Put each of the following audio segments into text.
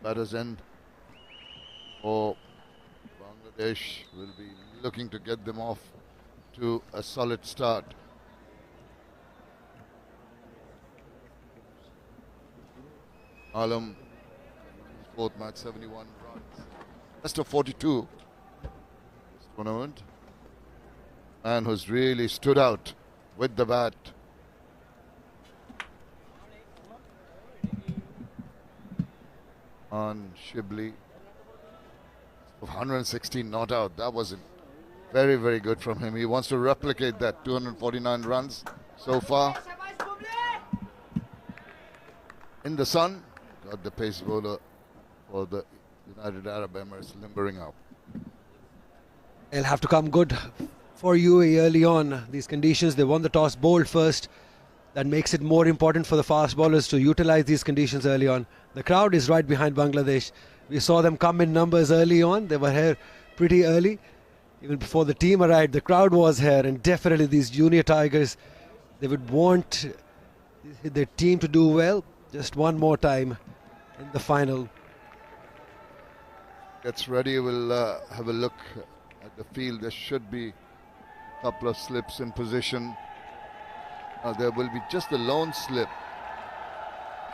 batter's end. Or Bangladesh will be looking to get them off to a solid start. Alam, fourth match, 71 runs. Best of 42 this tournament. Man who's really stood out with the bat. On Shibli, 116 not out. That was very, very good from him. He wants to replicate that. 249 runs so far. In the sun, got the pace bowler for the United Arab Emirates limbering up. It'll have to come good for UAE early on. These conditions, they won the toss, bowled first. That makes it more important for the fast bowlers to utilize these conditions early on. The crowd is right behind Bangladesh. We saw them come in numbers early on. They were here pretty early. Even before the team arrived, the crowd was here. And definitely these junior Tigers, they would want their team to do well just one more time in the final. Gets ready. We'll have a look at the field. There should be a couple of slips in position. There will be just a lone slip.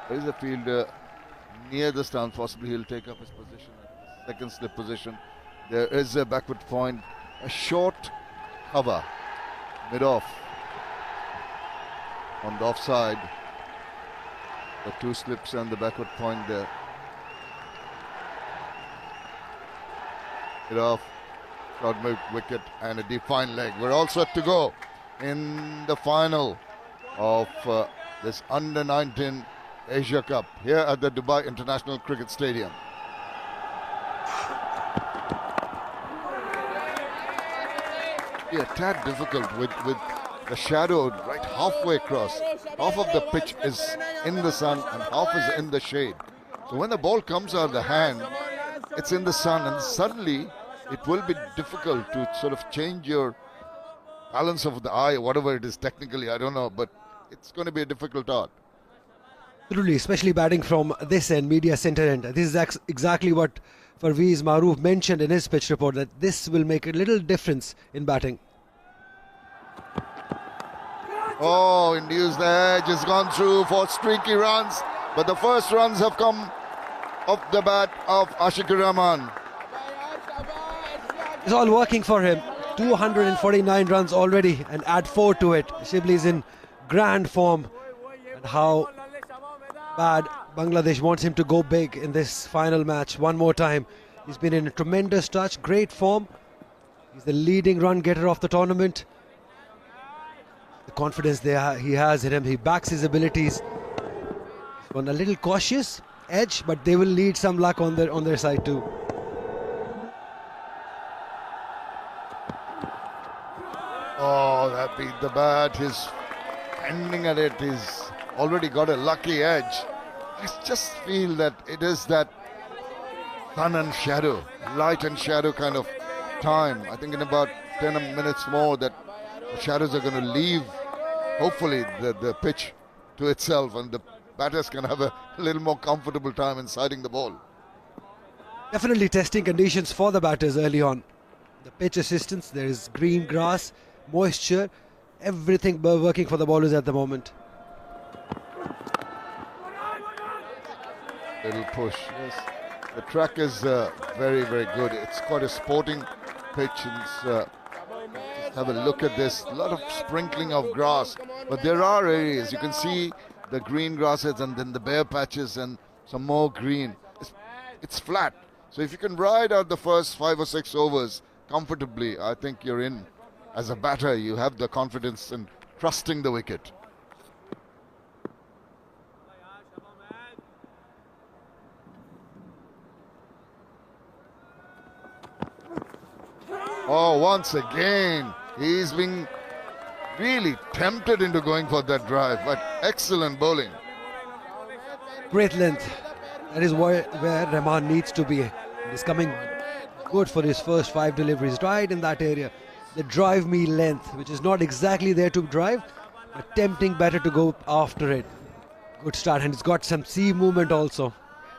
There is a fielder near the stand. Possibly he'll take up his position at the second slip position. There is a backward point, a short cover, mid-off on the offside. The two slips and the backward point there. Mid-off, short wicket and a defined leg. We're all set to go in the final of this Under-19 Asia Cup here at the Dubai International Cricket Stadium. Yeah, a tad difficult with the shadow right halfway across. Half of the pitch is in the sun and half is in the shade. So when the ball comes out of the hand, it's in the sun, and suddenly it will be difficult to sort of change your balance of the eye, whatever it is technically, I don't know, but it's going to be a difficult art. Truly, especially batting from this end, media centre end. This is exactly what Parvez Maroof mentioned in his pitch report, that this will make a little difference in batting. Oh, induced the edge, has gone through for streaky runs, but the first runs have come off the bat of Ashikur Rahman. It's all working for him. 249 runs already and add 4 to it. Shibli is in grand form, and how bad Bangladesh wants him to go big in this final match one more time. He's been in a tremendous touch, great form. He's the leading run getter of the tournament. The confidence he has in him, he backs his abilities. He's gone a little cautious edge, but they will need some luck on their side too. Oh, that beat the bat. He's ending at it. He's already got a lucky edge. I just feel that it is that sun and shadow, light and shadow kind of time. I think in about 10 minutes more that the shadows are going to leave, hopefully, the pitch to itself, and the batters can have a little more comfortable time in siding the ball. Definitely testing conditions for the batters early on. The pitch assistance, there is green grass, moisture, everything working for the bowlers at the moment. Little push, yes. The track is very, very good. It's quite a sporting pitch. Just have a look at this. A lot of sprinkling of grass, but there are areas you can see the green grasses and then the bare patches and some more green. It's flat, so if you can ride out the first 5 or 6 overs comfortably, I think you're in. As a batter, you have the confidence in trusting the wicket. Oh, once again, he's been really tempted into going for that drive, but excellent bowling. Great length. That is where Rahman needs to be. He's coming good for his first 5 deliveries, right in that area. The drive me length, which is not exactly there to drive, but tempting batter to go after it. Good start, and he's got some sea movement also.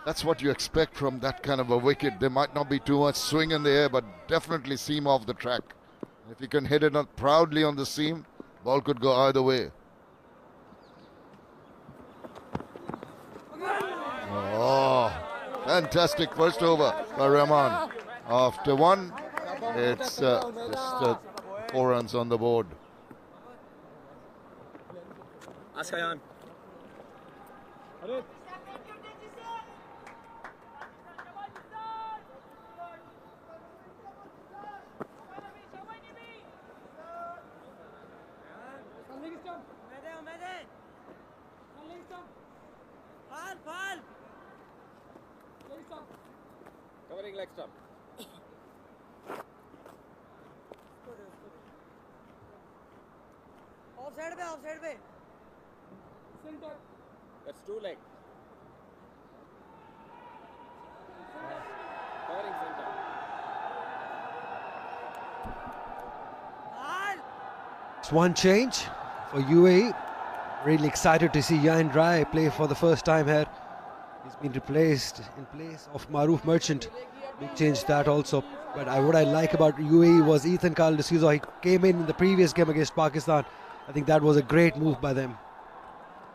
That's what you expect from that kind of a wicket. There might not be too much swing in the air, but definitely seam off the track. If you can hit it up proudly on the seam, ball could go either way. Oh, fantastic first over by Rahman. After one, it's just 4 runs on the board. Askayan. Covering leg stump. Offside पे. That's 2 leg. Covering center. It's one change for UAE. Really excited to see Yain Rai play for the first time here. He's been replaced in place of Maroof Merchant. Big change that also. But what I like about UAE was Ethan Carl D'Souza. He came in the previous game against Pakistan. I think that was a great move by them.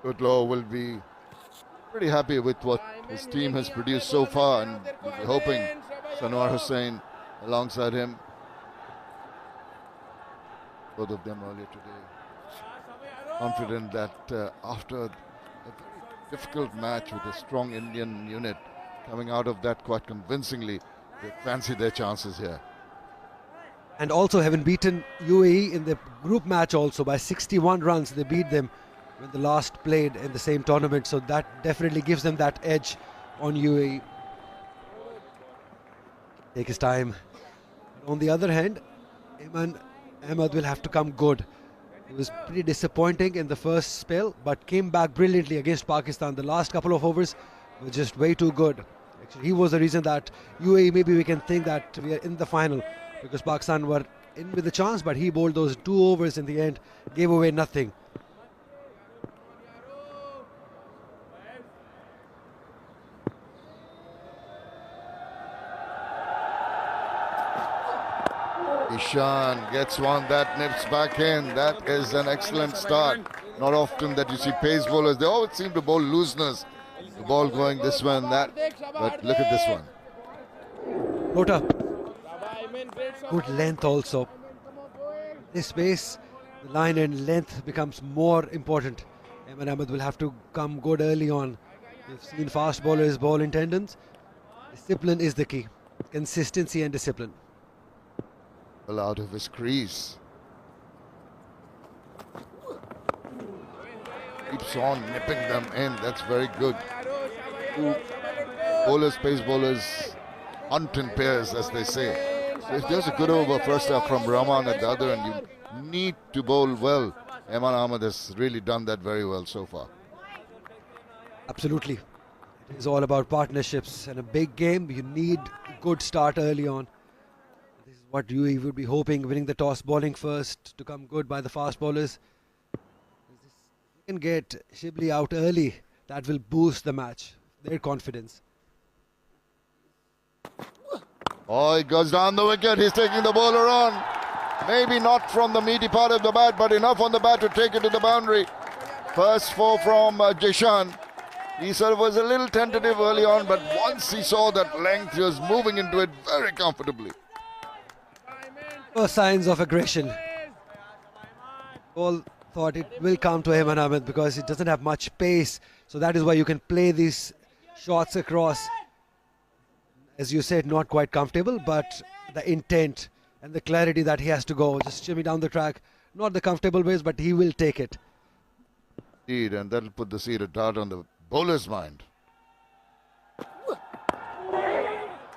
Goodlaw will be pretty happy with what his team has produced so far, and we'll be hoping Sanwar Hussain alongside him. Both of them earlier today. Confident that after a very difficult match with a strong Indian unit, coming out of that quite convincingly, they fancy their chances here. And also having beaten UAE in the group match also by 61 runs. They beat them when the last played in the same tournament. So that definitely gives them that edge on UAE. Take his time. On the other hand, Iman Ahmed will have to come good. He was pretty disappointing in the first spell, but came back brilliantly against Pakistan. The last couple of overs were just way too good. Actually, he was the reason that UAE, maybe we can think that we are in the final, because Pakistan were in with the chance, but he bowled those 2 overs in the end, gave away nothing. Ishan gets one that nips back in. That is an excellent start. Not often that you see pace bowlers. They always seem to bowl looseness. The ball going this way and that. But look at this one. Rota. Good length also. This space, the line and length becomes more important. Iman Ahmed will have to come good early on. We've seen fast bowlers bowl in tendons. Discipline is the key. Consistency and discipline. Well, out of his crease. Keeps on nipping them in. That's very good. 2 bowlers, pace bowlers, hunt in pairs, as they say. So if there's a good over first half from Rahman at the other end, you need to bowl well. Iman Ahmed has really done that very well so far. Absolutely. It is all about partnerships. And a big game, you need a good start early on. This is what you would be hoping, winning the toss, bowling first, to come good by the fast bowlers. If you can get Shibli out early, that will boost the match, their confidence. Oh, he goes down the wicket. He's taking the bowler on. Maybe not from the meaty part of the bat, but enough on the bat to take it to the boundary. First 4 from Jishan. He sort of was a little tentative early on, but once he saw that length, he was moving into it very comfortably. No signs of aggression. All thought it will come to Iman Ahmed because it doesn't have much pace. So that is why you can play these shots across. As you said, not quite comfortable, but the intent and the clarity that he has to go, just shimmy down the track. Not the comfortable ways, but he will take it. Indeed, and that'll put the seed of doubt on the bowler's mind.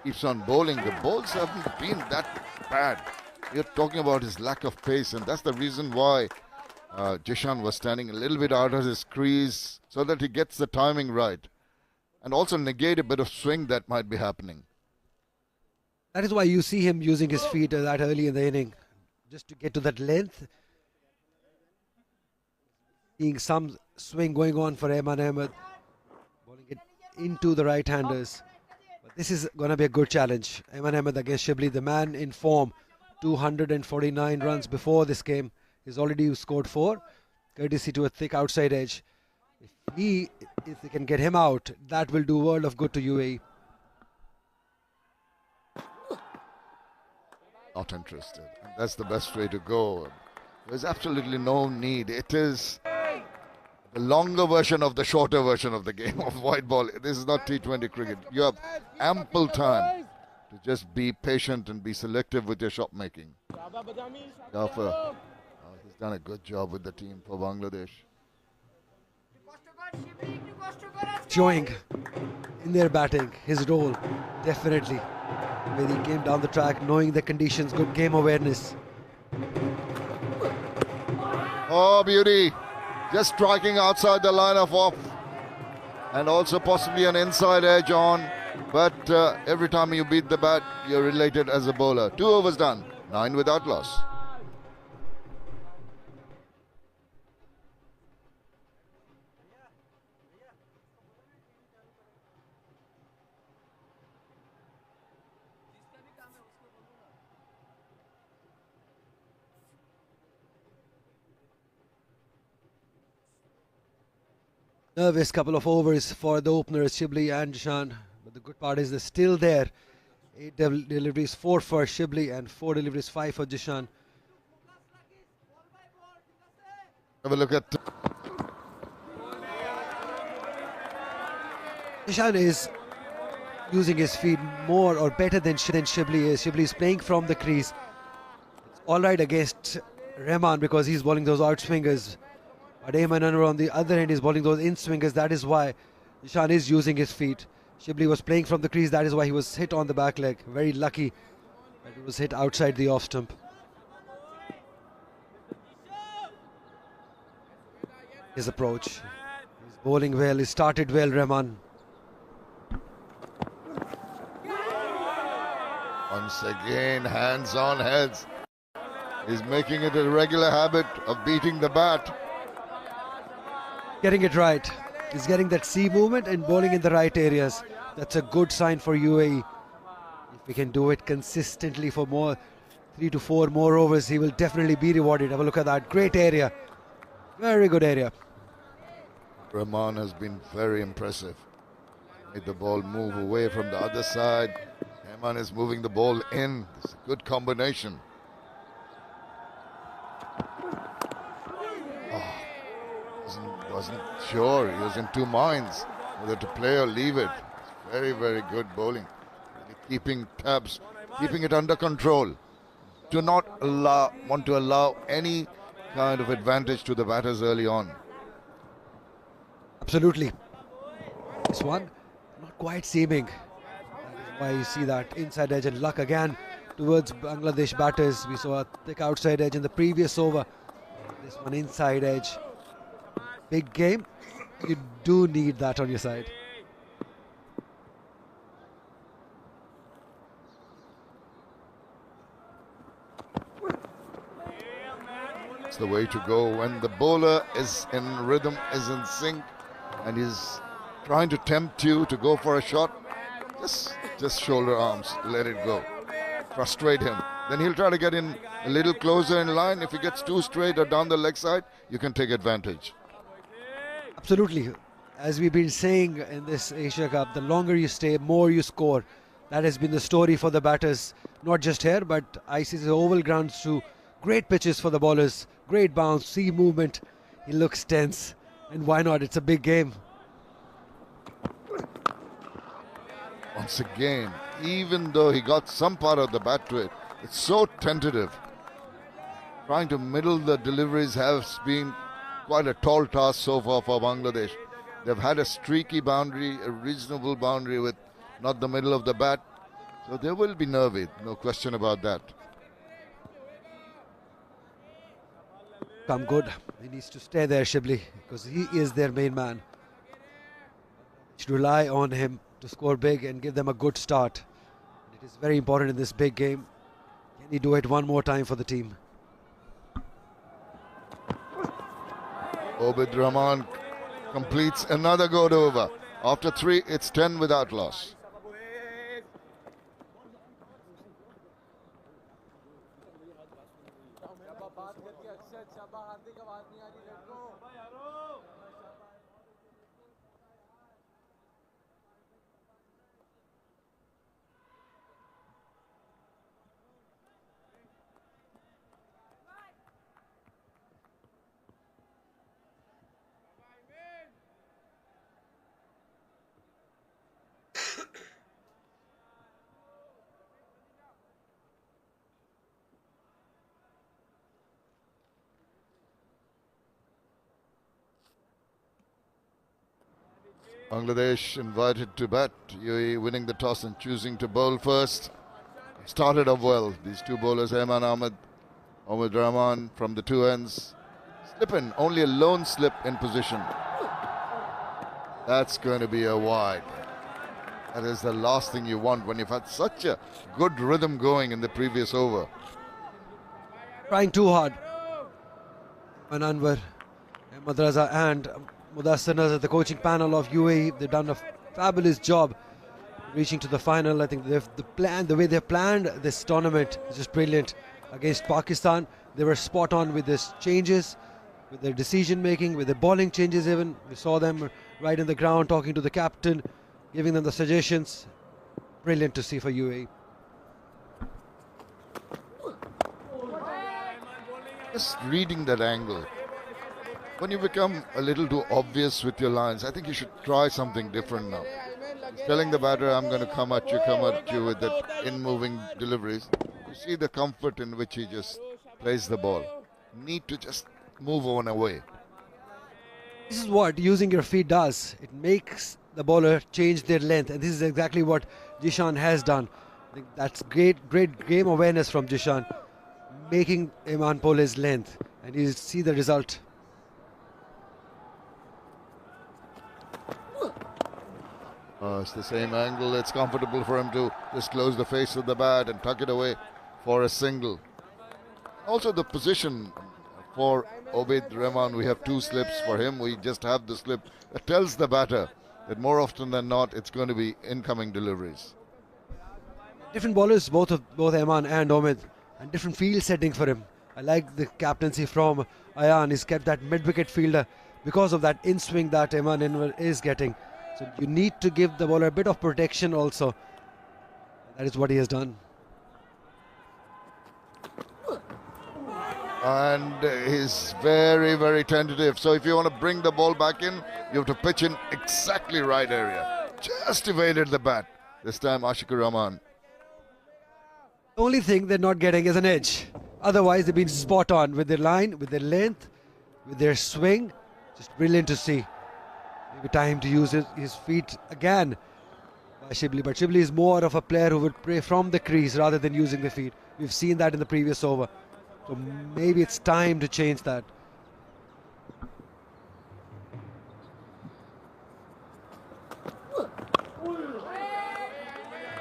Keeps on bowling. The bowls haven't been that bad. You're talking about his lack of pace, and that's the reason why Jishan was standing a little bit out of his crease so that he gets the timing right. And also negate a bit of swing that might be happening. That is why you see him using his feet that early in the inning, just to get to that length. Seeing some swing going on for Iman Ahmed. Bowling it into the right-handers. But this is going to be a good challenge. Ayman Ahmed against Shibli, the man in form. 249 runs before this game. He's already scored 4, courtesy to a thick outside edge. If they can get him out, that will do world of good to UAE. Not interested. And that's the best way to go. There's absolutely no need. It is the longer version of the shorter version of the game of white ball. This is not T20 cricket. You have ample time to just be patient and be selective with your shot making. Jafar, he's done a good job with the team for Bangladesh. Showing in their batting his role, definitely. When he came down the track, knowing the conditions, good game awareness. Oh, beauty. Just striking outside the line of off. And also possibly an inside edge on. But every time you beat the bat, you're related as a bowler. 2 overs done. 9 without loss. Nervous couple of overs for the openers, Shibli and Jishan. But the good part is they're still there. 8 deliveries, 4 for Shibli and 4 deliveries, 5 for Jishan. Have a look at... Jishan is using his feet more or better than Shibli is. Shibli is playing from the crease. It's alright against Rahman because he's bowling those out swingers. But Ayman Anwar on the other end is bowling those in swingers. That is why Jishan is using his feet. Shibli was playing from the crease. That is why he was hit on the back leg. Very lucky that it was hit outside the off stump. His approach. He's bowling well. He started well, Rahman. Once again, hands on heads. He's making it a regular habit of beating the bat. Getting it right. He's getting that C movement and bowling in the right areas. That's a good sign for UAE. If we can do it consistently for more 3 to 4 more overs, he will definitely be rewarded. Have a look at that. Great area. Very good area. Rahman has been very impressive. Made the ball move away from the other side. Rahman is moving the ball in. It's a good combination. Wasn't sure. He was in 2 minds whether to play or leave it. It's very, very good bowling. Really keeping tabs, keeping it under control. Do not want to allow any kind of advantage to the batters early on. Absolutely. This one, not quite seaming. That is why you see that inside edge and luck again towards Bangladesh batters. We saw a thick outside edge in the previous over. This one inside edge. Big game, you do need that on your side. It's the way to go when the bowler is in rhythm, is in sync, and is trying to tempt you to go for a shot. Just shoulder arms, let it go. Frustrate him. Then he'll try to get in a little closer in line. If he gets too straight or down the leg side, you can take advantage. Absolutely. As we've been saying in this Asia Cup, the longer you stay, more you score. That has been the story for the batters, not just here, but ICC oval grounds too. Great pitches for the bowlers, great bounce, sea movement. He looks tense, and why not? It's a big game. Once again, even though he got some part of the bat to it, it's so tentative. Trying to middle the deliveries has been quite a tall task so far for Bangladesh. They've had a streaky boundary, a reasonable boundary with not the middle of the bat. So they will be nervy, no question about that. Come good. He needs to stay there, Shibli, because he is their main man. Should rely on him to score big and give them a good start. It is very important in this big game. Can he do it one more time for the team? Obid Rahman completes another good over After 3, it's 10 without loss. Bangladesh invited to bat. UAE winning the toss and choosing to bowl first. Started off well. These two bowlers, Ayman Ahmed Rahman from the two ends. Slip in, only a lone slip in position. That's going to be a wide. That is the last thing you want when you've had such a good rhythm going in the previous over. Trying too hard. And Anwar, Madrasa and Mudassir Nazar, the coaching panel of UAE, they've done a fabulous job reaching to the final. I think the way they planned this tournament is just brilliant. Against Pakistan, they were spot on with this changes, with their decision making, with their bowling changes even. We saw them right in the ground talking to the captain, giving them the suggestions. Brilliant to see for UAE. Just reading that angle. When you become a little too obvious with your lines, I think you should try something different now. He's telling the batter, I'm going to come at you with that in-moving deliveries. You see the comfort in which he just plays the ball. Need to just move on away. This is what using your feet does. It makes the bowler change their length, and this is exactly what Jishan has done. I think that's great game awareness from Jishan, making Ayman pull his length, and you see the result. It's the same angle. It's comfortable for him to just close the face of the bat and tuck it away for a single. Also the position for Obed Rahman, we have two slips for him. We just have the slip. That tells the batter that more often than not it's going to be incoming deliveries. Different bowlers, both Ayman and Omid, and different field setting for him. I like the captaincy from Ayan. He's kept that mid-wicket fielder because of that in-swing that Ayman is getting. So you need to give the bowler a bit of protection also. That is what he has done. And he's very, very tentative. So if you want to bring the ball back in, you have to pitch in exactly right area. Just evaded the bat. This time Ashikur Rahman. The only thing they're not getting is an edge. Otherwise they've been spot on with their line, with their length, with their swing. Just brilliant to see. Maybe time to use his feet again by Shibli. But Shibli is more of a player who would play from the crease rather than using the feet. We've seen that in the previous over. So maybe it's time to change that.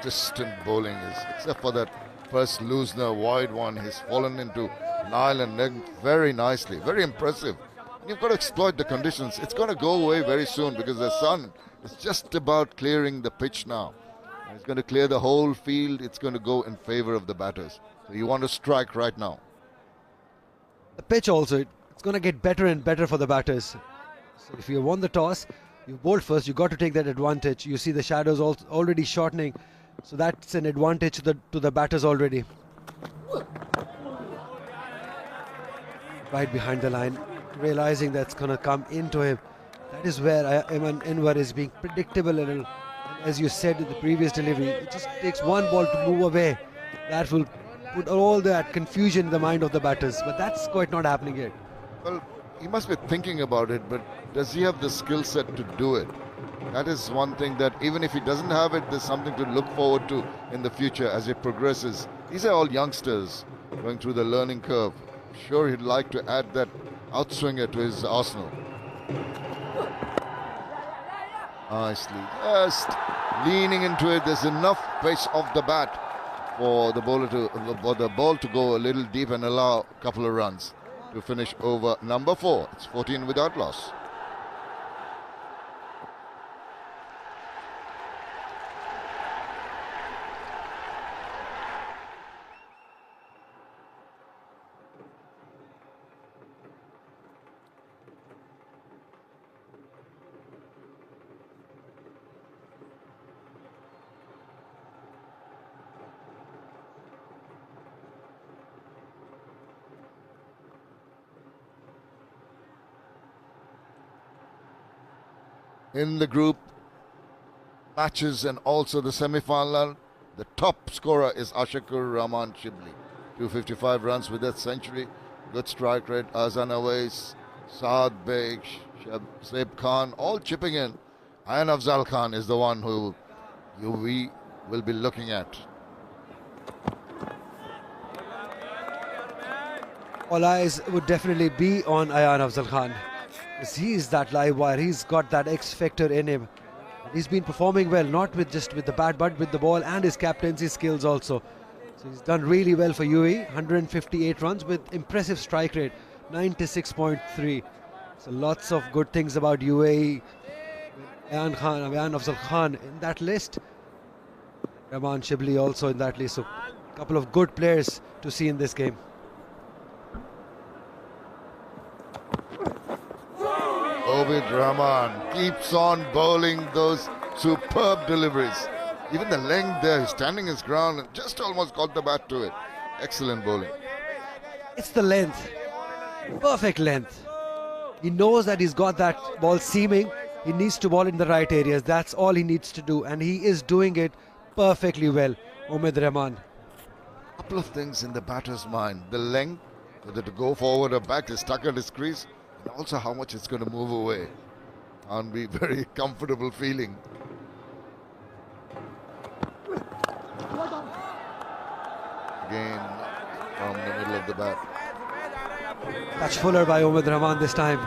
Distant bowling is, except for that first loosener wide one, he's fallen into Nile and leg very nicely. Very impressive. You've got to exploit the conditions. It's going to go away very soon because the sun is just about clearing the pitch now. And it's going to clear the whole field. It's going to go in favor of the batters. So you want to strike right now. The pitch also, it's going to get better and better for the batters. So if you won the toss, you bowled first, you got to take that advantage. You see the shadows already shortening. So that's an advantage to the batters already. Right behind the line, realizing that's going to come into him. That is where Ayman Anwar is being predictable a little. And as you said in the previous delivery, it just takes one ball to move away. That will put all that confusion in the mind of the batters. But that's quite not happening yet. Well, he must be thinking about it, but does he have the skill set to do it? That is one thing that even if he doesn't have it, there's something to look forward to in the future as it progresses. These are all youngsters going through the learning curve. Sure, he'd like to add that outswinger to his arsenal. Nicely, just leaning into it. There's enough pace off the bat for the ball to go a little deep and allow a couple of runs to finish over number 4. It's 14 without loss. in the group matches and also the semi-final. The top scorer is Ashakur Rahman Shibli. 255 runs with that century. Good strike rate. Azan Awais, Saad Beg, Saib Khan, all chipping in. Ayan Afzal Khan is the one who we will be looking at. All eyes would definitely be on Ayan Afzal Khan. He's that live wire. He's got that X factor in him. He's been performing well, not with just with the bat, but with the ball and his captaincy skills also. So he's done really well for UAE. 158 runs with impressive strike rate, 96.3. So lots of good things about UAE. Ayan Afzal Khan in that list. Rahman Shibli also in that list. So a couple of good players to see in this game. Obid Rahman keeps on bowling those superb deliveries. Even the length there, he's standing his ground and just almost got the bat to it. Excellent bowling. It's the length. Perfect length. He knows that he's got that ball seaming. He needs to ball in the right areas. That's all he needs to do. And he is doing it perfectly well. Obid Rahman. Couple of things in the batter's mind. The length, whether to go forward or back, is stuck at his crease. And also how much it's going to move away. Can't be very comfortable feeling. Again from the middle of the bat. Touch fuller by Obid Rahman this time.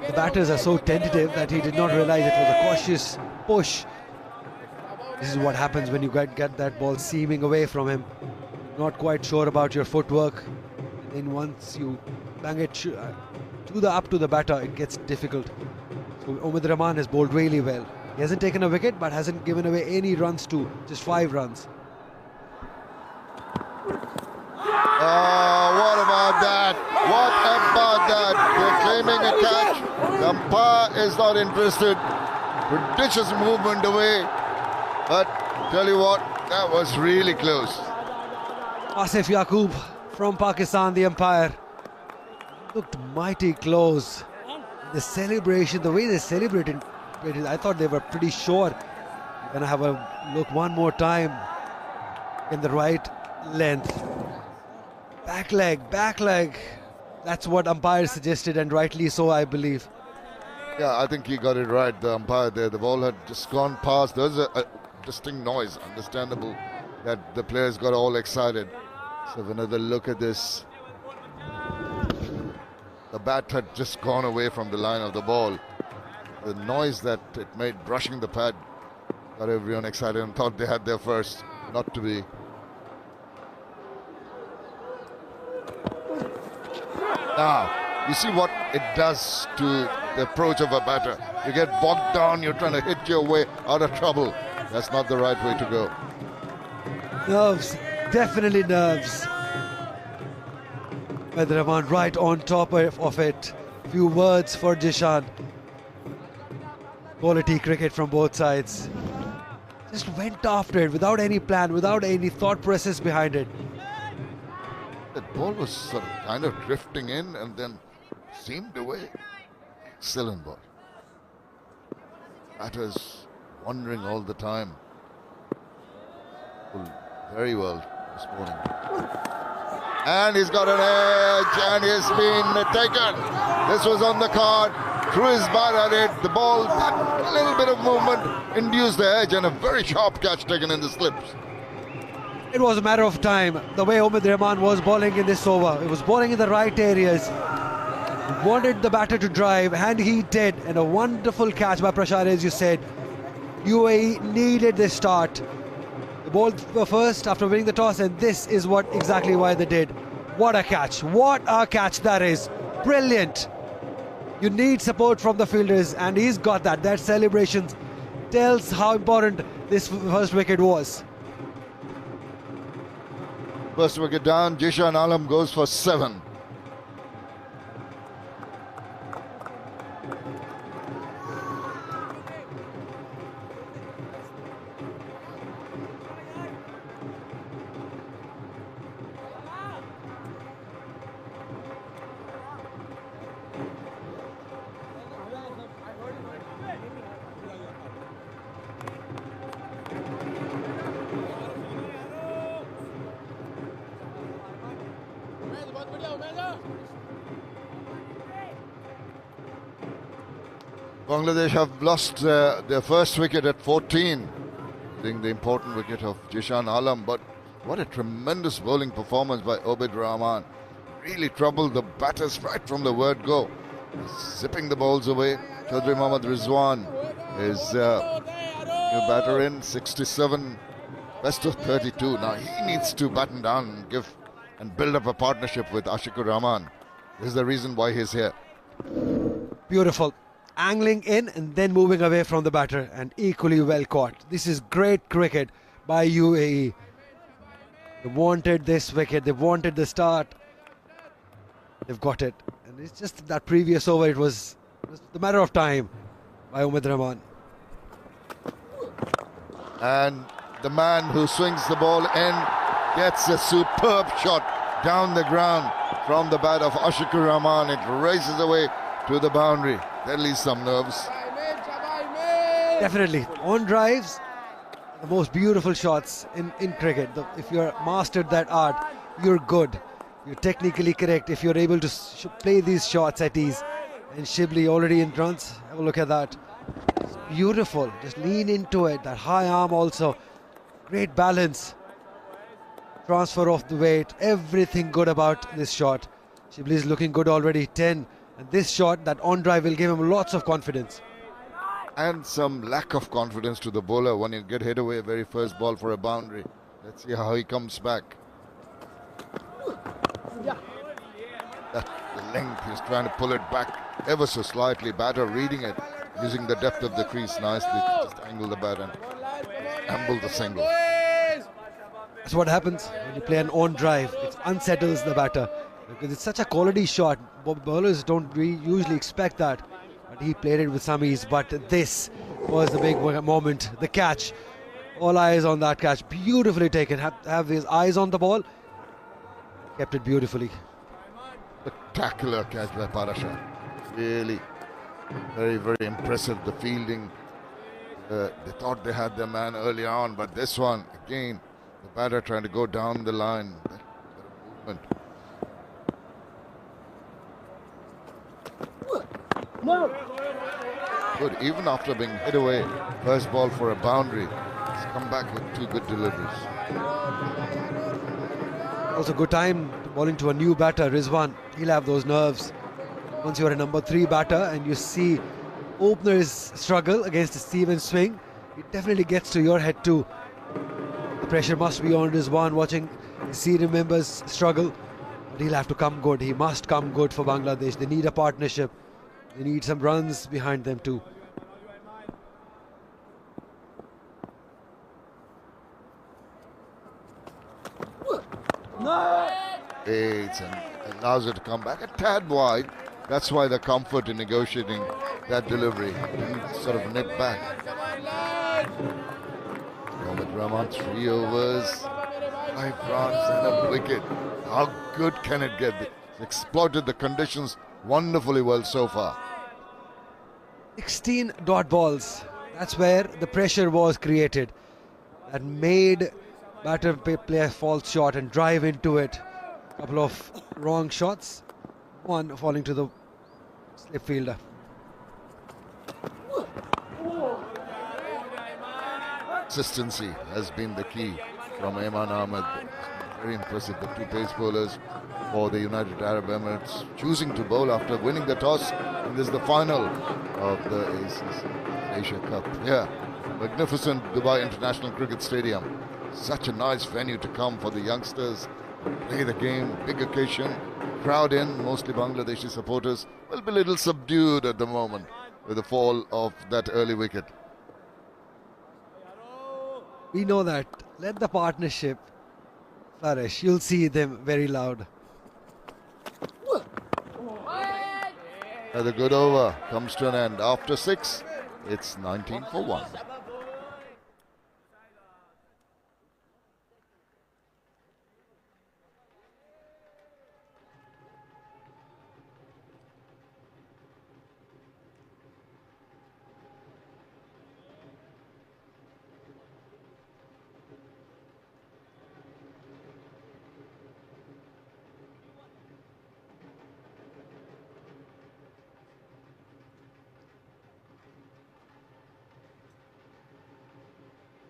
The batters are so tentative that he did not realize it was a cautious push. This is what happens when you get that ball seaming away from him. Not quite sure about your footwork. And then once you bang it up to the batter, it gets difficult. So Obid Rahman has bowled really well. He hasn't taken a wicket but hasn't given away any runs too. Just 5 runs. Oh, what about that? What about that? They're claiming a catch. The umpire is not interested. Prodigious movement away. But tell you what, that was really close. Asif Yaqub from Pakistan, the umpire. Looked mighty close. The celebration, the way they celebrated, I thought they were pretty sure. Gonna have a look one more time in the right length. Back leg. That's what umpire suggested, and rightly so, I believe. Yeah, I think he got it right, the umpire there. The ball had just gone past. There was a distinct noise, understandable, that the players got all excited. So another look at this. The bat had just gone away from the line of the ball. The noise that it made brushing the pad got everyone excited and thought they had their first. Not to be. Now, you see what it does to the approach of a batter. You get bogged down, you're trying to hit your way out of trouble. That's not the right way to go. Nerves, definitely nerves. Obid Rahman right on top of it. Few words for Jishan. Quality cricket from both sides. Just went after it without any plan, without any thought process behind it. That ball was sort of kind of drifting in and then seamed away. Excellent ball. Batters wandering all the time. Very well this morning. And he's got an edge and he's been taken. This was on the card. Threw his bat at it. The ball, a little bit of movement, induced the edge and a very sharp catch taken in the slips. It was a matter of time. The way Obid Rahman was bowling in this over, it was bowling in the right areas. He wanted the batter to drive, and he did. And a wonderful catch by Prashad, as you said. UAE needed this start. They bowled first after winning the toss, and this is exactly why they did. What a catch! What a catch that is! Brilliant! You need support from the fielders, and he's got that. That celebration tells how important this first wicket was. First wicket down, Jishan Alam goes for 7. Bangladesh have lost their first wicket at 14, losing the important wicket of Jishan Alam. But what a tremendous bowling performance by Obed Rahman. Really troubled the batters right from the word go. Zipping the balls away. Chaudhry Mohammad Rizwan is new batter in, 67, best of 32. Now he needs to batten down and build up a partnership with Ashikur Rahman. This is the reason why he's here. Beautiful. Angling in and then moving away from the batter, and equally well caught. This is great cricket by UAE. They wanted this wicket, they wanted the start. They've got it. And it's just that previous over, it was the matter of time by Obed Rahman. And the man who swings the ball in gets a superb shot down the ground from the bat of Ashikur Rahman. It races away to the boundary. That'll ease some nerves. Definitely. On drives, the most beautiful shots in cricket. If you're mastered that art, you're good. You're technically correct if you're able to play these shots at ease. And Shibli already in runs. Have a look at that. It's beautiful. Just lean into it. That high arm also. Great balance. Transfer of the weight. Everything good about this shot. Shibli is looking good already. 10. And this shot, that on drive, will give him lots of confidence. And some lack of confidence to the bowler when you get hit away very first ball for a boundary. Let's see how he comes back. That's the length. He's trying to pull it back ever so slightly. Batter reading it, using the depth of the crease nicely to just angle the bat and amble the single. That's what happens when you play an on drive. It unsettles the batter because it's such a quality shot. Bowlers don't usually expect that, but he played it with some ease. But this was the big moment, the catch. All eyes on that catch. Beautifully taken. Have his eyes on the ball. Kept it beautifully. Spectacular catch by Parasha. Really very, very impressive. The fielding. They thought they had their man early on, but this one, again, the batter trying to go down the line. That movement. Good, even after being hit away, first ball for a boundary, he's come back with two good deliveries. Also good time bowling to a new batter, Rizwan. He'll have those nerves. Once you're a number 3 batter and you see openers struggle against the Steven swing, it definitely gets to your head too. The pressure must be on Rizwan watching the senior members struggle. But he'll have to come good. He must come good for Bangladesh. They need a partnership. They need some runs behind them too. Aids and allows it to come back a tad wide. That's why the comfort in negotiating that delivery. Didn't sort of nip back. Mohammad Rahman, 3 overs, 5 runs and a wicket. How good can it get? Exploited the conditions wonderfully well so far. 16 dot balls. That's where the pressure was created. That made batter play a false shot and drive into it. Couple of wrong shots. One falling to the slip fielder. Consistency has been the key from Ayman Ahmed. Very impressive, the 2 pace bowlers for the United Arab Emirates choosing to bowl after winning the toss. And this is the final of the Asia Cup. Yeah, magnificent Dubai International Cricket Stadium. Such a nice venue to come for the youngsters, play the game, big occasion, crowd in, mostly Bangladeshi supporters. Will be a little subdued at the moment with the fall of that early wicket. We know that. Let the partnership flourish. You'll see them very loud. The good over comes to an end. After 6, it's 19 for 1.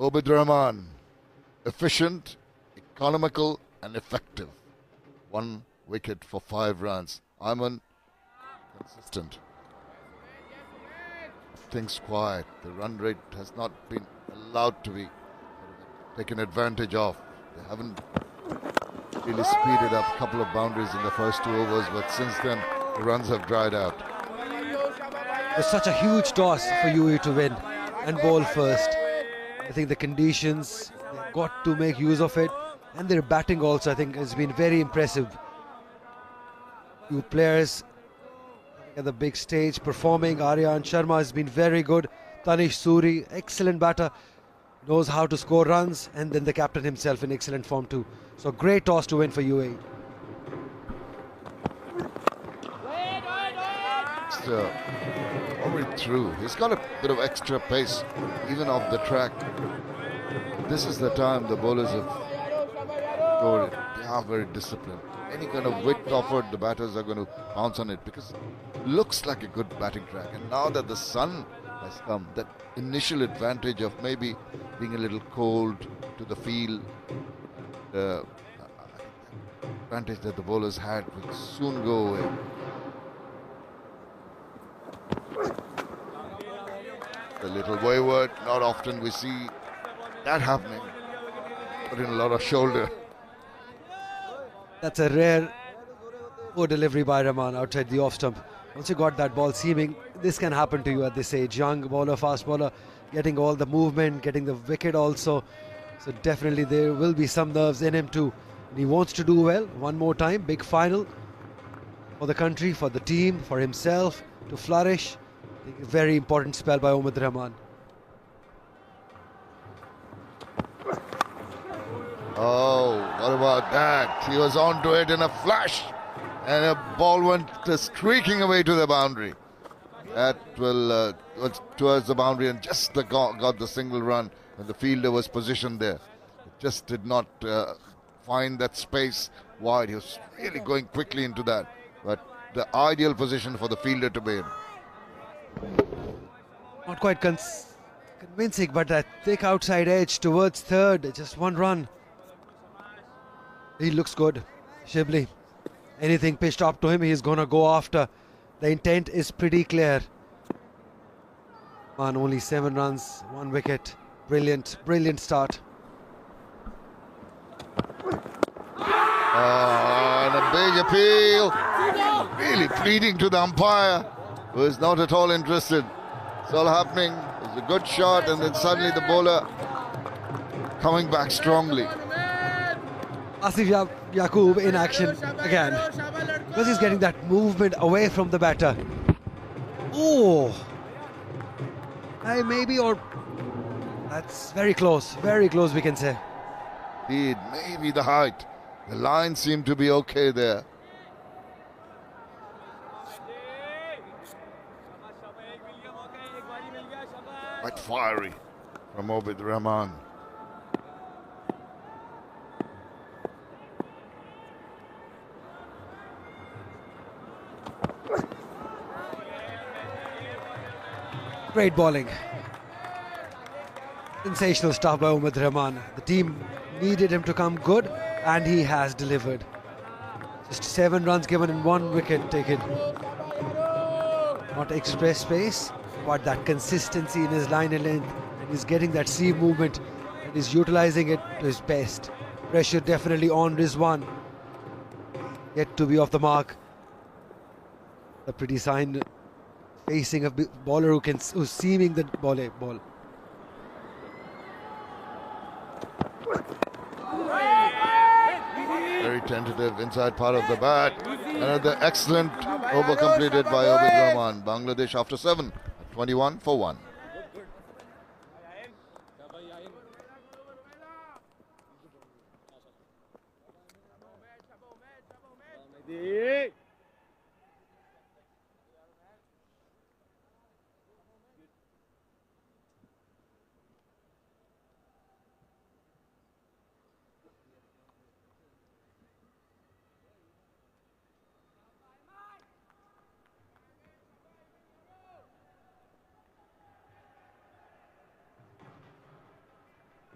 Obid Rahman, efficient, economical and effective. 1 wicket for 5 runs. Ayman, consistent. Things quiet. The run rate has not been allowed to be taken advantage of. They haven't really speeded up. A couple of boundaries in the first 2 overs, but since then the runs have dried out. It was such a huge toss for UAE to win and bowl first. I think the conditions, they've got to make use of it, and their batting also I think has been very impressive. Few players at the big stage performing. Aryan Sharma has been very good. Tanish Suri, excellent batter, knows how to score runs, and then the captain himself in excellent form too. So great toss to win for UAE. Already through. He's got a bit of extra pace, even off the track. This is the time the bowlers have scored it. They are very disciplined. Any kind of width offered, the batters are going to pounce on it because it looks like a good batting track. And now that the sun has come, that initial advantage of maybe being a little cold to the field, the advantage that the bowlers had will soon go away. A little wayward, not often we see that happening, but in a lot of shoulder. That's a rare poor delivery by Rahman outside the off stump. Once you got that ball seaming, this can happen to you at this age. Young bowler, fast bowler, getting all the movement, getting the wicket also. So definitely there will be some nerves in him too. And he wants to do well one more time. Big final for the country, for the team, for himself to flourish. I think a very important spell by Obid Rahman. Oh, what about that? He was onto it in a flash, and a ball went streaking away to the boundary. That was towards the boundary, and just got the single run, and the fielder was positioned there. It just did not find that space wide. He was really going quickly into that, but the ideal position for the fielder to be in. Not quite convincing, but that thick outside edge towards third, just 1 run. He looks good, Shibli. Anything pitched up to him, he's going to go after. The intent is pretty clear. Man, only 7 runs, 1 wicket. Brilliant, brilliant start. And a big appeal. Really pleading to the umpire, who is not at all interested. It's all happening. It's a good shot, and then suddenly the bowler coming back strongly. Asif Yaqub in action again, because he's getting that movement away from the batter. Oh, maybe, or that's very close we can say. Indeed, maybe the height. The line seemed to be okay there. Quite fiery from Obid Rahman. Great bowling. Sensational stuff by Obid Rahman. The team needed him to come good, and he has delivered. Just 7 runs given and 1 wicket taken. Not express pace, but that consistency in his line and length, and he's getting that seam movement and he's utilizing it to his best. Pressure definitely on Rizwan. Yet to be off the mark. A pretty sign facing a bowler who's seaming the ball. Very tentative inside part of the bat. Another excellent over completed by Obid Rahman. Bangladesh after 7, 21 for 1.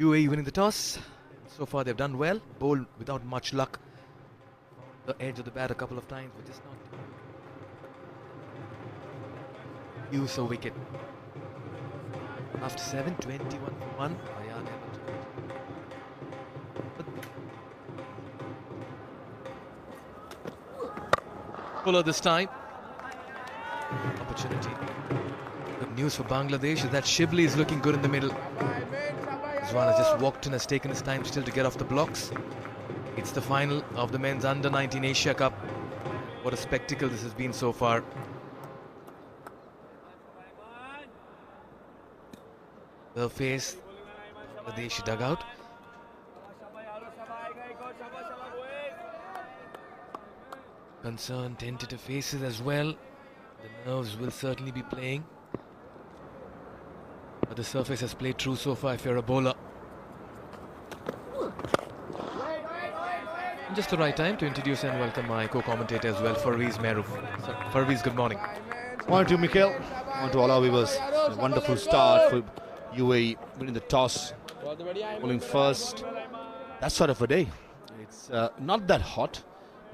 UAE winning the toss. So far they've done well. Bowled without much luck. The edge of the bat a couple of times, but just not use a wicket. After 7, 21 for 1. Ryan Fuller this time. Opportunity. Good news for Bangladesh is that Shibli is looking good in the middle. Rizwan has just walked in, has taken his time still to get off the blocks. It's the final of the men's under-19 Asia Cup. What a spectacle this has been so far. They'll face Bangladesh dugout. Concerned, tentative faces as well. The nerves will certainly be playing. But the surface has played true so far if you're a bowler. Just the right time to introduce and welcome my co-commentator as well, Farweez Mehroof. So, Farweez, good morning. Morning to you, Mikhail. Morning to all our viewers. A wonderful start for UAE winning the toss, bowling first. That sort of a day. It's not that hot.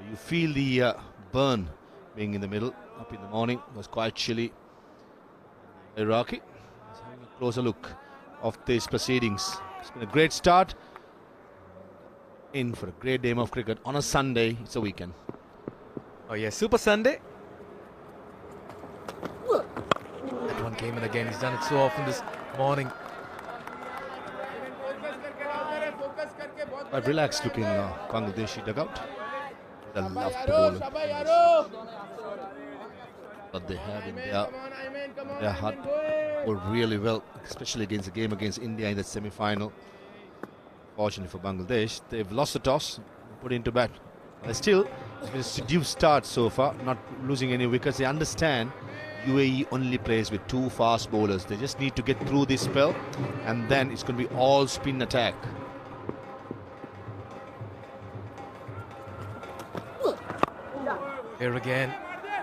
You feel the burn being in the middle. Up in the morning, it was quite chilly. Iraqi. Let's have a closer look of these proceedings. It's been a great start. In for a great game of cricket on a Sunday. It's a weekend. Oh yes, Super Sunday. That one came in again. He's done it so often this morning. Quite relaxed looking Bangladeshi dugout. They love to bowl. But they have in their heart bowled really well, especially against the game against India in the semi-final. Fortunately for Bangladesh, they've lost the toss, put into bat. But still, it's been a seduced start so far, not losing any wickets. They understand UAE only plays with 2 fast bowlers. They just need to get through this spell, and then it's going to be all spin attack. Here again,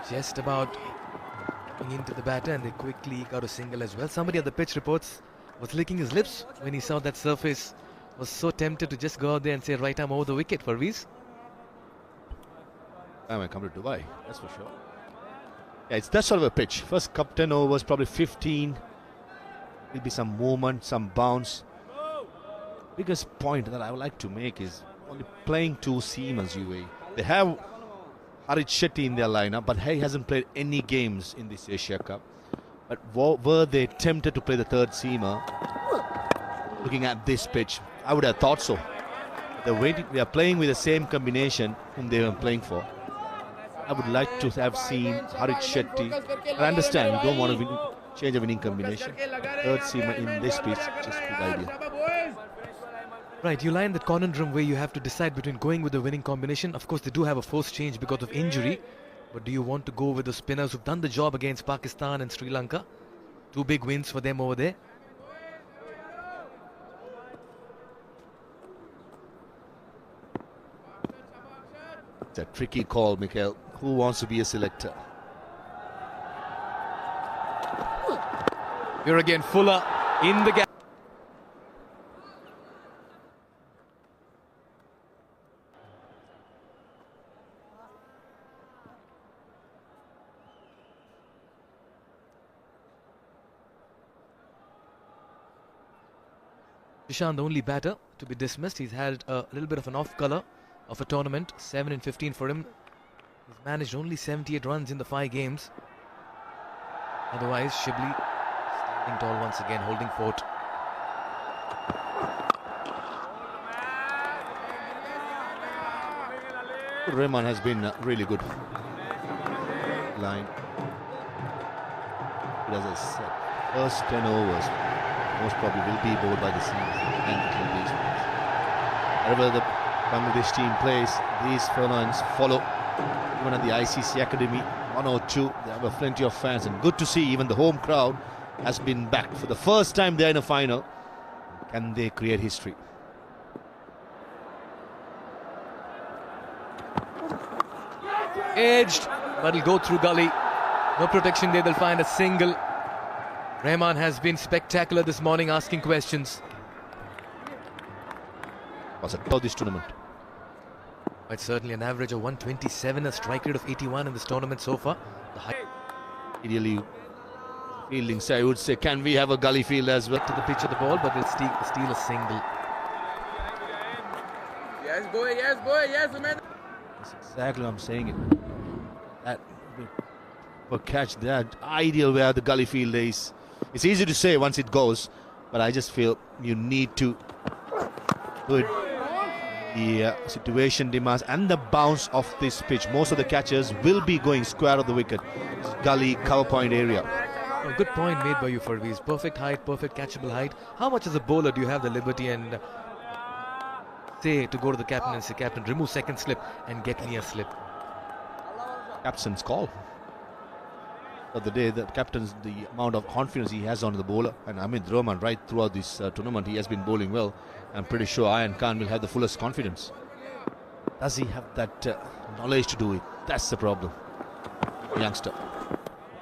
just about coming into the batter, and they quickly got a single as well. Somebody at the pitch reports was licking his lips when he saw that surface. Was so tempted to just go out there and say, right arm over the wicket, Farweez. I might come to Dubai, that's for sure. Yeah, it's that sort of a pitch. First 10 overs, probably 15. Will be some movement, some bounce. Biggest point that I would like to make is only playing 2 seamers UAE. They have Harit Shetty in their lineup, but he hasn't played any games in this Asia Cup. But were they tempted to play the 3rd seamer? Looking at this pitch, I would have thought so. They're waiting. They are playing with the same combination whom they were playing for. I would like to have seen Harit Shetty. I understand you don't want to change a winning combination. 3rd seamer in this pitch, just good idea. Right, you lie in that conundrum where you have to decide between going with the winning combination. Of course, they do have a forced change because of injury. But do you want to go with the spinners who've done the job against Pakistan and Sri Lanka? 2 big wins for them over there. It's a tricky call, Mikhail. Who wants to be a selector? Here again, Fuller in the gap. Ishan, the only batter to be dismissed. He's had a little bit of an off color of a tournament. 7 in 15 for him. He's managed only 78 runs in the 5 games. Otherwise, Shibli standing tall once again, holding fort. Rahman has been really good. Line. But as I said, first 10 overs most probably will be bowled by the seams and the clean batsmen. Wherever the Bangladesh team plays, these furlongs follow. Even at the ICC Academy, 1 or 2, they have plenty of fans, and good to see even the home crowd has been back for the first time there in a final. Can they create history? Edged, but it'll go through gully. No protection there, they'll find a single. Rahman has been spectacular this morning, asking questions. was at top this tournament. It's certainly an average of 127, a strike rate of 81 in this tournament so far. The high Ideally, fielding, so I would say, can we have a gully field as well? to the pitch of the ball, but they'll steal a single. Yes, boy, man. That's exactly what I'm saying. That for catch that ideal where the gully field is. It's easy to say once it goes, but I just feel you need to do it. The situation demands and the bounce of this pitch. Most of the catchers will be going square of the wicket, gully, cover point area. A good point made by you, Farviz. Perfect height, perfect catchable height. How much as a bowler do you have the liberty and say to go to the captain and say, Captain, remove second slip and get me a slip? Captain's call. Of the day, the captain's the amount of confidence he has on the bowler, and I mean Rahman right throughout this tournament he has been bowling well. I'm pretty sure Ayan Khan will have the fullest confidence. Does he have that knowledge to do it? That's the problem. Youngster.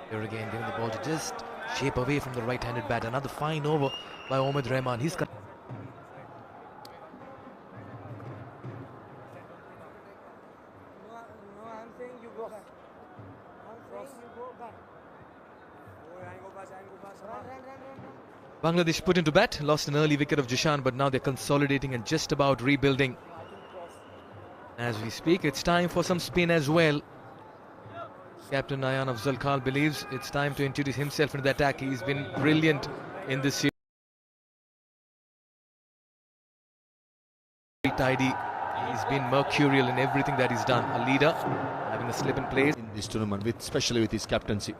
Here again, giving the ball to just shape away from the right-handed bat. Another fine over by Omid Rahman. He's got. I'm saying you go back. I'm saying you go back. Bangladesh put into bat, lost an early wicket of Jishan, but now they're consolidating and just about rebuilding. As we speak, it's time for some spin as well. Captain Ayan Afzal Khan believes it's time to introduce himself into the attack. He's been brilliant in this series. Very tidy. He's been mercurial in everything that he's done. A leader, having a slip in place. In this tournament, especially with his captaincy.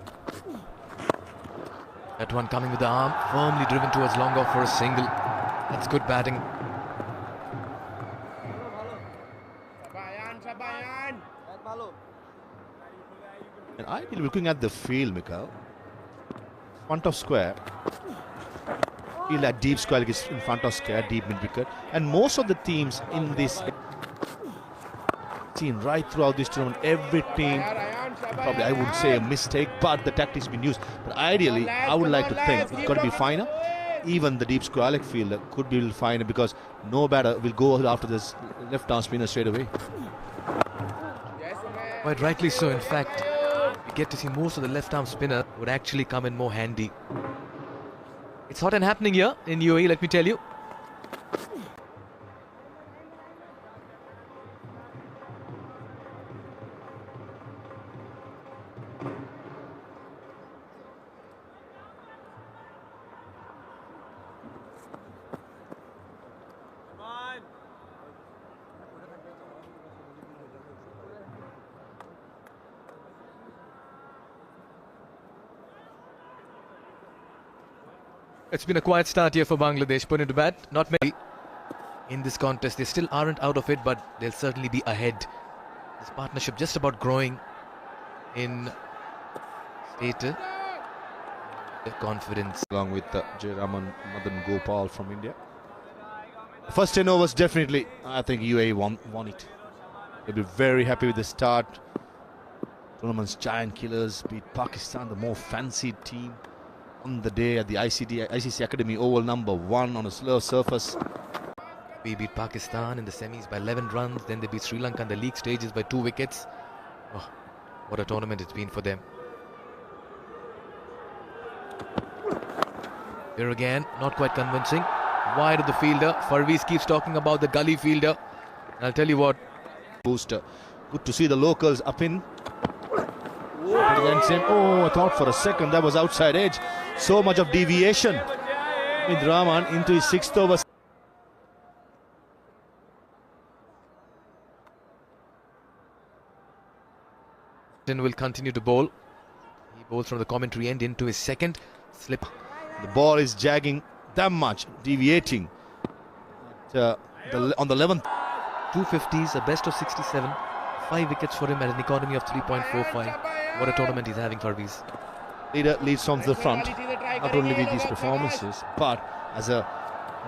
That one coming with the arm, firmly driven towards long off for a single. That's good batting. And ideally looking at the field, Mikhail, front of square, field at deep square is in front of square, deep mid wicket, and most of the teams in this team right throughout this tournament, every team, probably I wouldn't say a mistake, but the tactics been used. But ideally, I would like to think it's got to be finer. Even the deep square leg fielder could be a little finer because no batter will go after this left arm spinner straight away. Quite rightly so. In fact, we get to see most of the left arm spinner would actually come in more handy. It's hot and happening here in UAE, let me tell you. It's been a quiet start here for Bangladesh. Put into bat, not many in this contest. They still aren't out of it, but they'll certainly be ahead. This partnership just about growing in status. Their confidence. Along with Jayaraman Madan Gopal from India. The first 10 overs definitely, I think UAE won it. They'll be very happy with the start. Tournament's giant killers beat Pakistan, the more fancied team on the day at the ICC Academy Oval #1 on a slow surface. We beat Pakistan in the semis by 11 runs. Then they beat Sri Lanka in the league stages by 2 wickets. Oh, what a tournament it's been for them. Here again, not quite convincing. Wide of the fielder. Farviz keeps talking about the gully fielder. I'll tell you what. Booster. Good to see the locals up in. Against him. Oh, I thought for a second that was outside edge. So much of deviation with Rahman into his 6th over. Will continue to bowl. He bowls from the commentary end into his second slip. The ball is jagging that much, deviating. On the 11th. 250s, a best of 67. 5 wickets for him at an economy of 3.45. What a tournament he's having, Farviz. Leader leads from the front, not only with these performances, but as a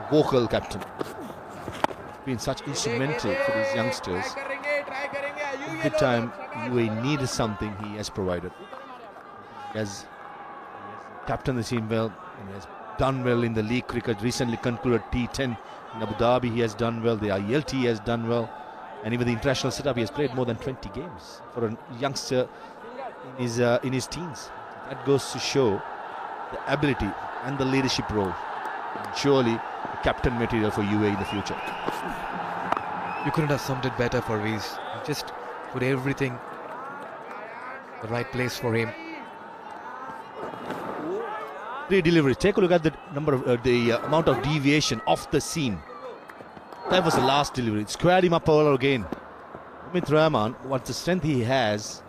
vocal captain. Been such instrumental for these youngsters. Every time UAE needed something, he has provided. He has captained the team well, and he has done well in the league cricket. Recently concluded T10 in Abu Dhabi. He has done well. The ILT has done well. And even the international setup, he has played more than 20 games for a youngster in his teens. That goes to show the ability and the leadership role. And surely the captain material for UAE in the future. You couldn't have summed it better for Rees. You just put everything in the right place for him. Delivery. Take a look at the number of the amount of deviation off the seam. That was the last delivery. It squared him up all again. Amit Rahman, what the strength he has.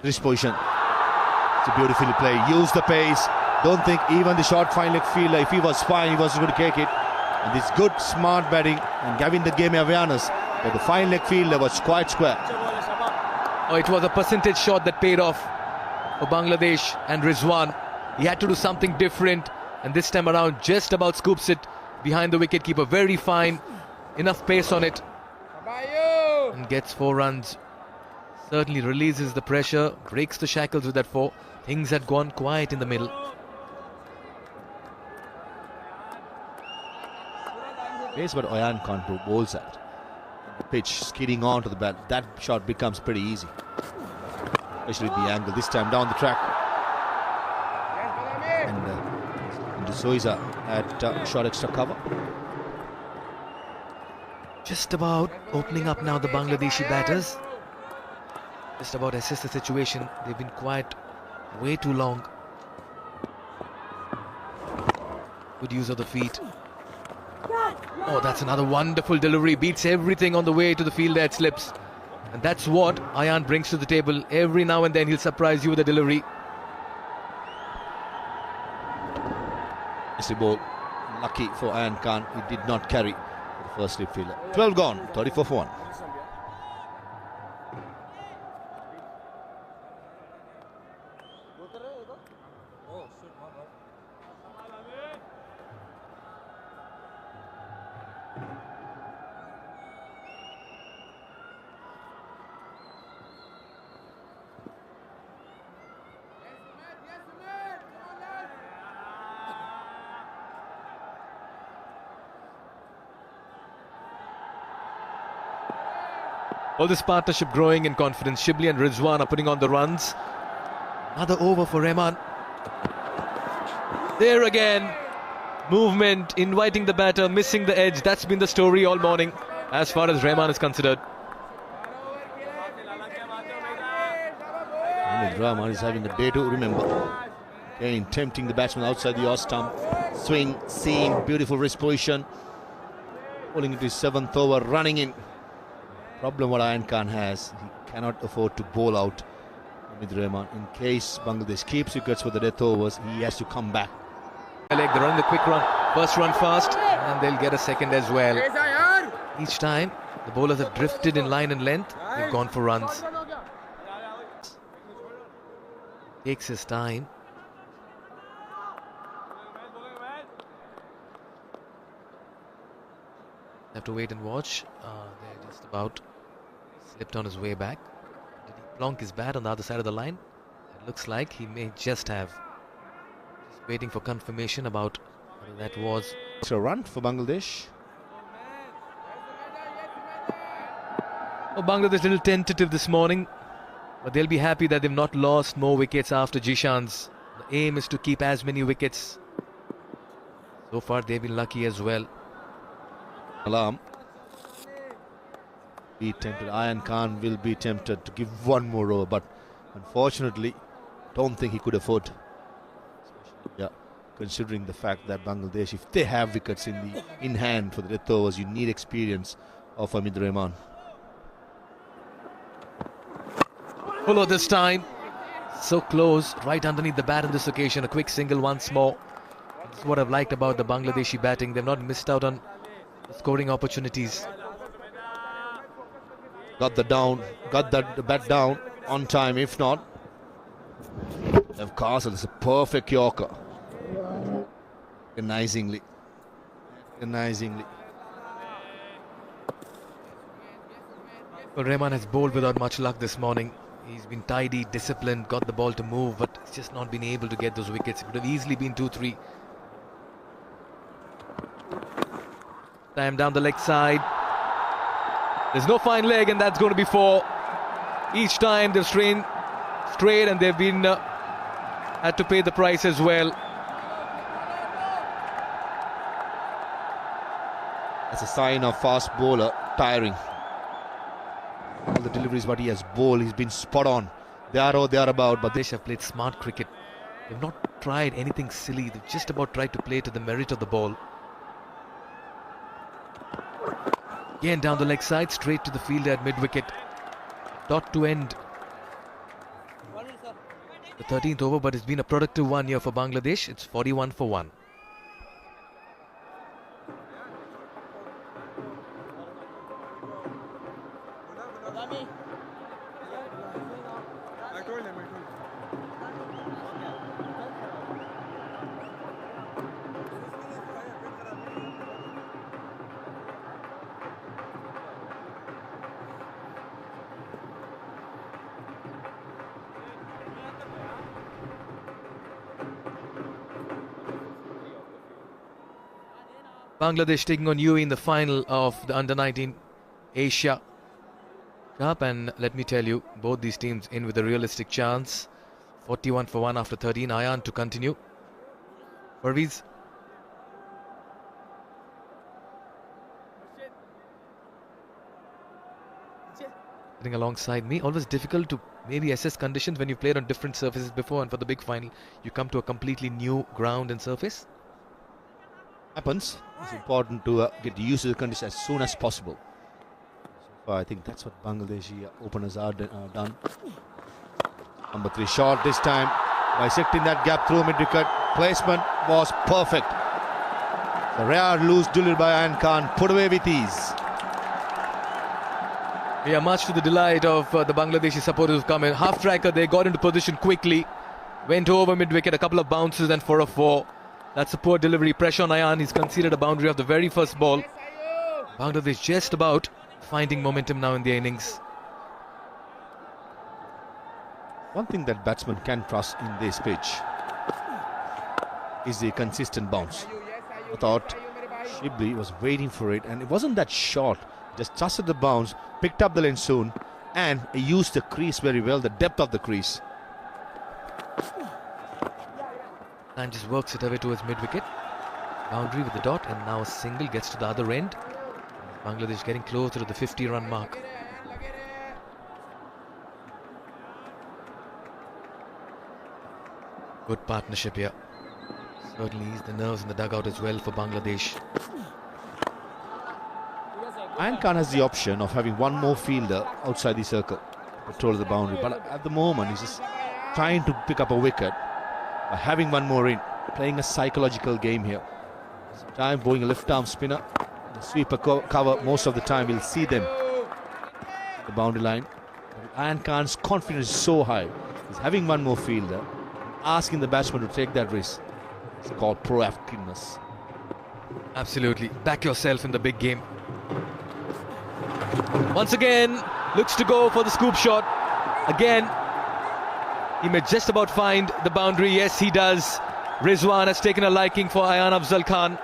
This position. It's a beautifully played. Use the pace. Don't think even the short fine leg fielder, if he was fine, he was going to take it. And this good, smart batting and giving the game awareness. But the fine leg fielder was quite square. Oh, it was a percentage shot that paid off for Bangladesh and Rizwan. He had to do something different, and this time around just about scoops it behind the wicketkeeper. Very fine, enough pace on it, and gets 4 runs. Certainly releases the pressure, breaks the shackles with that 4. Things had gone quiet in the middle. Pace what Ayan Khan bowls at. The pitch skidding onto the bat. That shot becomes pretty easy, especially the angle. This time down the track. And Soiza at short extra cover. Just about opening up now the Bangladeshi batters. Just about assess the situation. They've been quiet way too long. Good use of the feet. Oh, that's another wonderful delivery. Beats everything on the way to the field that slips. And that's what Ayan brings to the table. Every now and then he'll surprise you with a delivery. It's a ball. Lucky for Ayan Khan, he did not carry the first slip fielder. 12 gone, 34 for 1. All this partnership growing in confidence. Shibli and Rizwan are putting on the runs. Another over for Rahman. There again. Movement, inviting the batter, missing the edge. That's been the story all morning as far as Rahman is considered. Rahman is having a day to remember. Again, tempting the batsman outside the off stump. Swing, seam, beautiful wrist position. Pulling into his 7th over, running in. Problem what Ayan Khan has, he cannot afford to bowl out Amit Rahman. In case Bangladesh keeps wickets for the death overs, he has to come back. They're running the quick run, first run fast, and they'll get a second as well. Each time the bowlers have drifted in line and length, they've gone for runs. Takes his time. Have to wait and watch. They're just about slipped on his way back. Did he plonk his bat on the other side of the line? It looks like he may just have. Just waiting for confirmation about whether that was. It's a run for Bangladesh. Oh, Bangladesh a little tentative this morning, but they'll be happy that they've not lost more wickets after Jishan's. The aim is to keep as many wickets. So far they've been lucky as well. Alarm. Be tempted. Ayan Khan will be tempted to give one more over, but unfortunately, don't think he could afford. Yeah, considering the fact that Bangladesh, if they have wickets in hand for the death overs, you need experience of Amit Rahman. Follow this time. So close, right underneath the bat on this occasion. A quick single once more. This is what I've liked about the Bangladeshi batting. They've not missed out on scoring opportunities. Got the bat down on time. If not, of course, it's a perfect Yorker. Agonizingly. Well, Rahman has bowled without much luck this morning. He's been tidy, disciplined, got the ball to move, but he's just not been able to get those wickets. It could have easily been 2-3. Time down the leg side. There's no fine leg, and that's going to be 4. Each time they've strayed, and they've been had to pay the price as well. That's a sign of fast bowler tiring. All the deliveries what he has bowled, he's been spot on. They are about, but They have played smart cricket. They've not tried anything silly. They've just about tried to play to the merit of the ball. Again down the leg side, straight to the fielder at mid-wicket. Dot to end the 13th over, but it's been a productive one here for Bangladesh. It's 41 for 1. Bangladesh taking on UAE in the final of the Under-19 Asia Cup, and let me tell you, both these teams in with a realistic chance. 41 for 1 after 13. Ayan to continue. Parveez. Sitting alongside me, always difficult to maybe assess conditions when you played on different surfaces before, and for the big final you come to a completely new ground and surface. happens. It's important to get used to the conditions as soon as possible. So I think that's what Bangladeshi openers are done. Number 3 shot this time, bisecting that gap through mid-wicket. Placement was perfect. The rare loose delivery by Ayan Khan, put away with ease. Yeah, much to the delight of the Bangladeshi supporters who've come in. Half striker, they got into position quickly. Went over mid-wicket, a couple of bounces and for a 4. That's a poor delivery. Pressure on Ayan. He's conceded a boundary of the very first ball. Bangladesh just about finding momentum now in the innings. One thing that batsmen can trust in this pitch is the consistent bounce. I thought Shibli was waiting for it, and it wasn't that short. Just trusted the bounce, picked up the lane soon, and he used the crease very well, the depth of the crease. And just works it away towards mid-wicket. Boundary with the dot, and now a single gets to the other end. Bangladesh getting closer to the 50-run mark. Good partnership here. Certainly ease the nerves in the dugout as well for Bangladesh. Ayan Khan has the option of having one more fielder outside the circle, patrol the boundary, but at the moment he's just trying to pick up a wicket by having one more in, playing a psychological game here. Sometimes bowling a left arm spinner, the sweeper cover, most of the time we'll see them the boundary line. Ayan Khan's confidence is so high. He's having one more fielder, asking the batsman to take that risk. It's called proactiveness. Absolutely. Back yourself in the big game. Once again, looks to go for the scoop shot. Again, he may just about find the boundary. Yes, he does. Rizwan has taken a liking for Ayan Afzal Khan,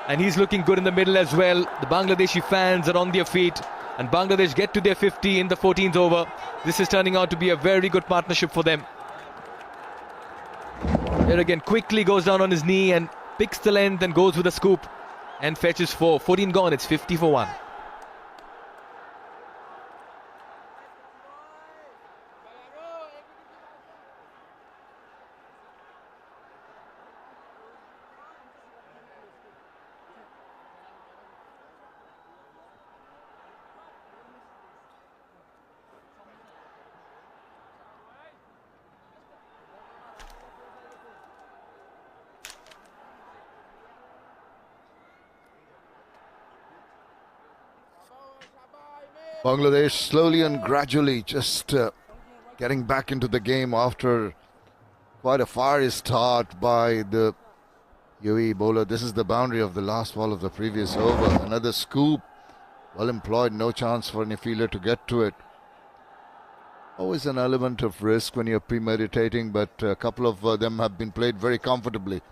and he's looking good in the middle as well. The Bangladeshi fans are on their feet, and Bangladesh get to their 50 in the 14th over. This is turning out to be a very good partnership for them. There again, quickly goes down on his knee and picks the length and goes with a scoop and fetches 4. 14 gone, it's 50 for 1. Bangladesh slowly and gradually just getting back into the game after quite a fiery start by the UAE bowler. This is the boundary of the last ball of the previous over. Another scoop, well employed, no chance for any fielder to get to it. Always an element of risk when you're premeditating, but a couple of them have been played very comfortably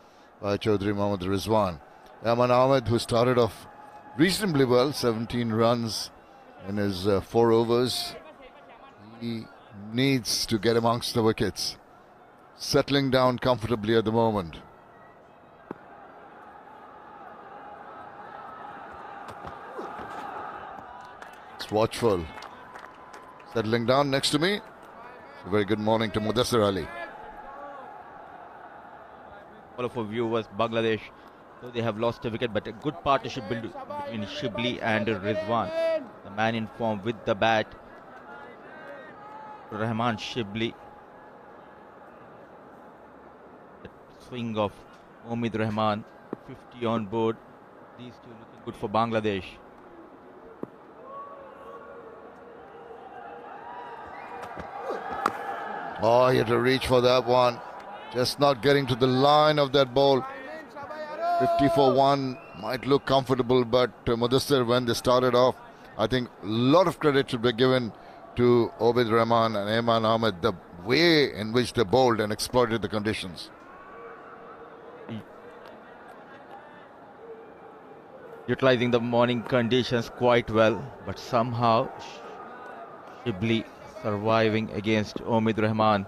by Chaudhry Mohammad Rizwan. Yaman Ahmed, who started off reasonably well, 17 runs in his 4 overs. He needs to get amongst the wickets. Settling down comfortably at the moment. It's watchful. Settling down next to me. A very good morning to Mudassir Ali. All of our viewers, Bangladesh, though they have lost a wicket, but a good partnership built between Shibli and Rizwan. The man in form with the bat, Rahman Shibli. The swing of Omid Rahman, 50 on board. These two looking good for Bangladesh. Oh, he had to reach for that one. Just not getting to the line of that ball. 50 for 1 might look comfortable, but Mudassir, when they started off, I think a lot of credit should be given to Obid Rahman and Yaman Ahmed, the way in which they bowled and exploited the conditions. Utilizing the morning conditions quite well, but somehow Shibli surviving against Omid Rahman.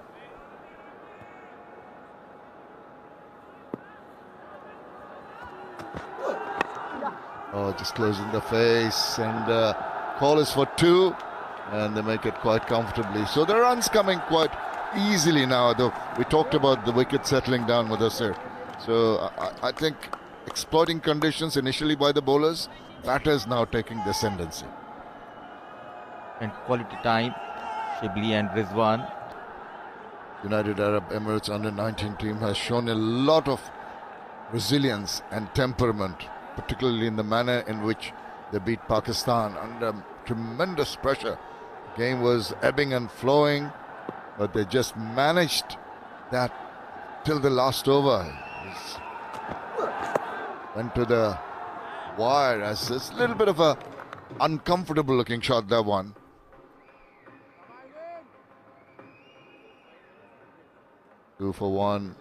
Oh, just closing the face, and call is for 2, and they make it quite comfortably. So the runs coming quite easily now, though we talked about the wicket settling down, Mudassir. So I think exploiting conditions initially by the bowlers, batters now taking the ascendancy. And quality time, Shibli and Rizwan. United Arab Emirates under-19 team has shown a lot of resilience and temperament, particularly in the manner in which they beat Pakistan under tremendous pressure. The game was ebbing and flowing, but they just managed that till the last over. Went to the wire as it's a little bit of a uncomfortable looking shot, that one. Two for 1.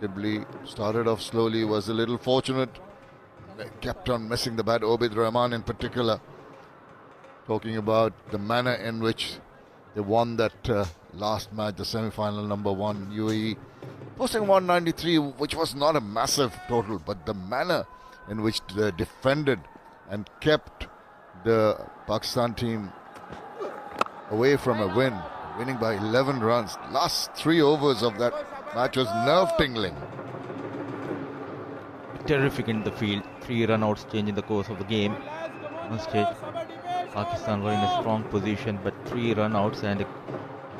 Shibli started off slowly, was a little fortunate. They kept on missing the bat. Obid Rahman in particular, talking about the manner in which they won that last match, the semi-final, number 1 UAE, posting 193, which was not a massive total, but the manner in which they defended and kept the Pakistan team away from a win, winning by 11 runs. Last 3 overs of that match was nerve-tingling. Terrific in the field. 3 run-outs change in the course of the game. One stage, Pakistan were in a strong position, but 3 run-outs and a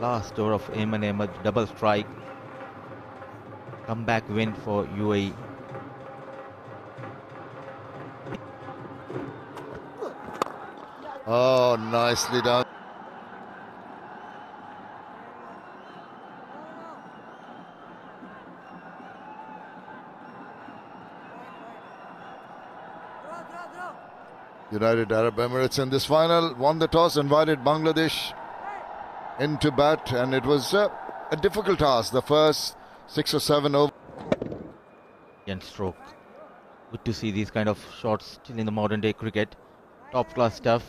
last over of Yaman Ahmed double strike. Comeback win for UAE. Oh, nicely done. United Arab Emirates in this final won the toss, invited Bangladesh into bat, and it was a difficult task. The first 6 or 7 overs. And stroke. Good to see these kind of shots still in the modern day cricket. Top class stuff.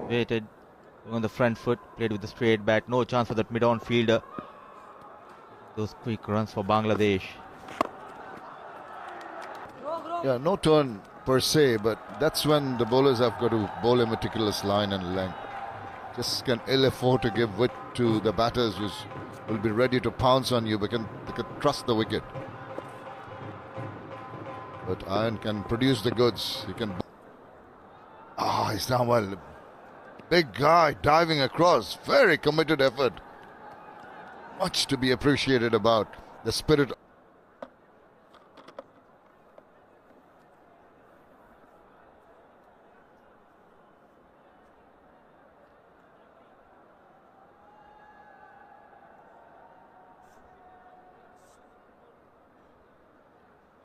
Waited on the front foot, played with the straight bat. No chance for that mid-on fielder. Those quick runs for Bangladesh. Yeah, no turn per se, but that's when the bowlers have got to bowl a meticulous line and length. Just can ill afford to give width to the batters who will be ready to pounce on you, but they can trust the wicket. But Iron can produce the goods. He can. He's done well. Big guy diving across. Very committed effort. Much to be appreciated about the spirit